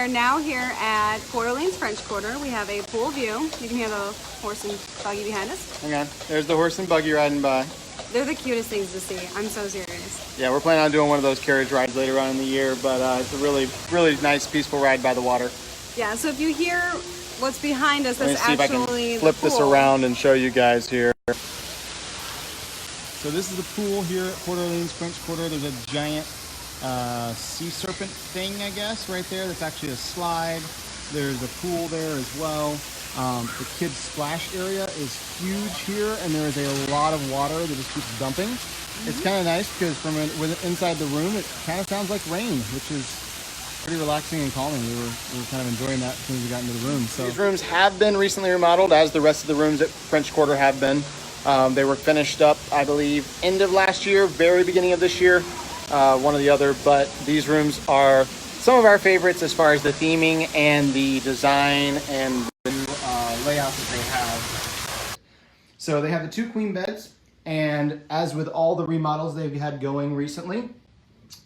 are now here at Coeur d'Alene's French Quarter. We have a pool view. You can hear the horse and buggy behind us. Hang on. There's the horse and buggy riding by. They're the cutest things to see. I'm so serious. Yeah, we're planning on doing one of those carriage rides later on in the year, but it's a really, really nice, peaceful ride by the water. Yeah, so if you hear what's behind us, that's actually actually the pool. Flip this around and show you guys here. So this is the pool here at Coeur d'Alene's French Quarter. There's a giant sea serpent thing, I guess, right there. That's actually a slide. There's a pool there as well. The kids' splash area is huge here, and there is a lot of water that just keeps dumping. It's kind of nice because from inside the room, it kind of sounds like rain, which is pretty relaxing and calming. We were kind of enjoying that as soon as we got into the room. So these rooms have been recently remodeled, as the rest of the rooms at French Quarter have been. They were finished up, I believe, end of last year, very beginning of this year, one or the other. But these rooms are some of our favorites as far as the theming and the design and the layout that they have. So they have the 2 queen beds, and as with all the remodels they've had going recently,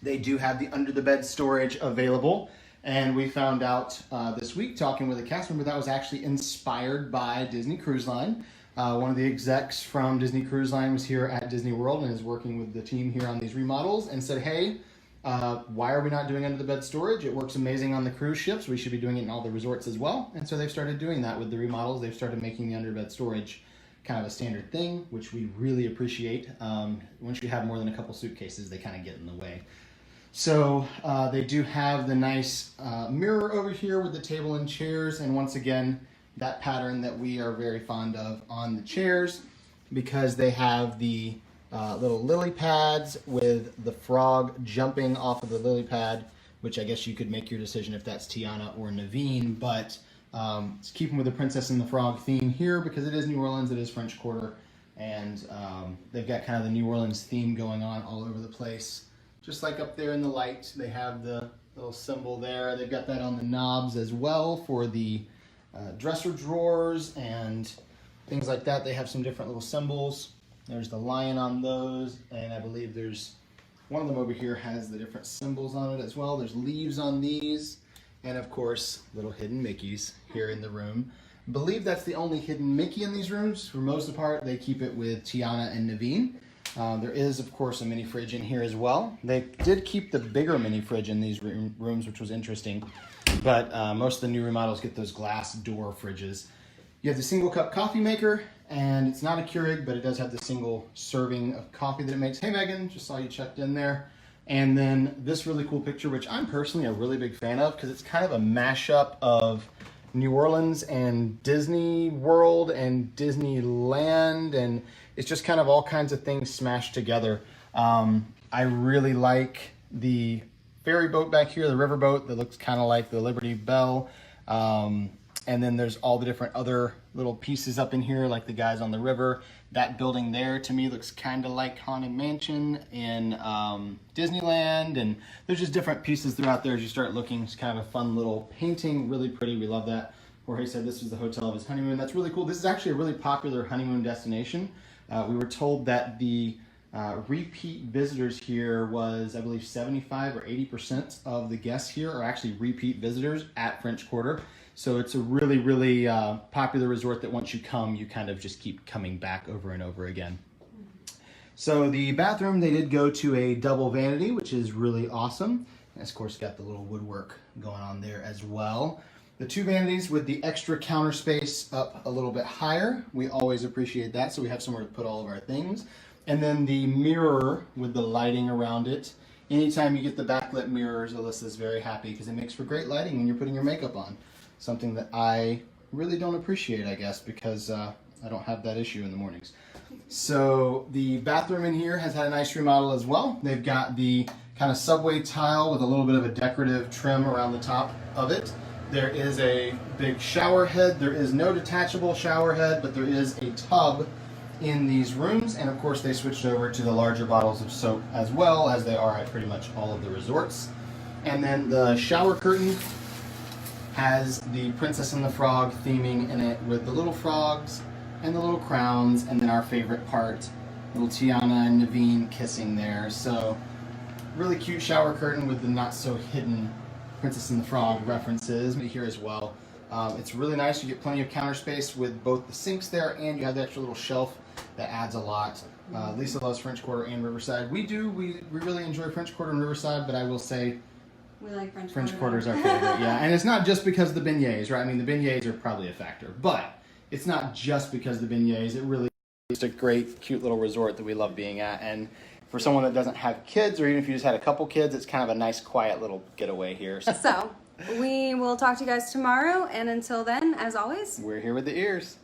they do have the under the bed storage available. And we found out this week, talking with a cast member, that was actually inspired by Disney Cruise Line. One of the execs from Disney Cruise Line was here at Disney World and is working with the team here on these remodels and said, hey, why are we not doing under the bed storage? It works amazing on the cruise ships. We should be doing it in all the resorts as well. And so they've started doing that with the remodels. They've started making the under bed storage kind of a standard thing, which we really appreciate. Once you have more than a couple suitcases, they kind of get in the way. So they do have the nice mirror over here with the table and chairs. And once again, that pattern that we are very fond of on the chairs, because they have the little lily pads with the frog jumping off of the lily pad, which I guess you could make your decision if that's Tiana or Naveen, but it's keeping with the Princess and the Frog theme here because it is New Orleans, it is French Quarter, and they've got kind of the New Orleans theme going on all over the place. Just like up there in the light, they have the little symbol there. They've got that on the knobs as well for the dresser drawers and things like that. They have some different little symbols. There's the lion on those, and I believe there's one of them over here has the different symbols on it as well. There's leaves on these, and of course little hidden Mickeys here in the room. I believe that's the only hidden Mickey in these rooms. For most of the part, they keep it with Tiana and Naveen. There is, of course, a mini fridge in here as well. They did keep the bigger mini fridge in these rooms, which was interesting. But most of the new remodels get those glass door fridges. You have the single cup coffee maker, and it's not a Keurig, but it does have the single serving of coffee that it makes. Hey, Megan, just saw you checked in there. And then this really cool picture, which I'm personally a really big fan of because it's kind of a mashup of New Orleans and Disney World and Disneyland, and it's just kind of all kinds of things smashed together. I really like the ferry boat back here, the river boat that looks kind of like the Liberty Bell. And then there's all the different other little pieces up in here, like the guys on the river. That building there, to me, looks kind of like Haunted Mansion in Disneyland. And there's just different pieces throughout there as you start looking. It's kind of a fun little painting, really pretty. We love that. Jorge said this was the hotel of his honeymoon. That's really cool. This is actually a really popular honeymoon destination. We were told that the repeat visitors here was, I believe, 75 or 80% of the guests here are actually repeat visitors at French Quarter. So it's a really, really popular resort that once you come, you kind of just keep coming back over and over again. So the bathroom, they did go to a double vanity, which is really awesome. And of course, got the little woodwork going on there as well. The 2 vanities with the extra counter space up a little bit higher. We always appreciate that, so we have somewhere to put all of our things. And then the mirror with the lighting around it. Anytime you get the backlit mirrors, Alyssa's very happy because it makes for great lighting when you're putting your makeup on. Something that I really don't appreciate, I guess, because I don't have that issue in the mornings. So the bathroom in here has had a nice remodel as well. They've got the kind of subway tile with a little bit of a decorative trim around the top of it. There is a big shower head. There is no detachable shower head, but there is a tub in these rooms. And of course, they switched over to the larger bottles of soap as well, as they are at pretty much all of the resorts. And then the shower curtain has the Princess and the Frog theming in it with the little frogs and the little crowns, and then our favorite part, little Tiana and Naveen kissing there. So really cute shower curtain with the not so hidden Princess and the Frog references here as well. It's really nice. You get plenty of counter space with both the sinks there, and you have the extra little shelf that adds a lot. Lisa loves French Quarter and Riverside. We really enjoy French Quarter and Riverside, but I will say We like French Quarter is our favorite. Yeah, and it's not just because of the beignets, right? I mean, the beignets are probably a factor, but it's not just because of the beignets. It really is a great, cute little resort that we love being at, and for someone that doesn't have kids, or even if you just had a couple kids, it's kind of a nice, quiet little getaway here. So we will talk to you guys tomorrow, and until then, as always, We're here with the ears.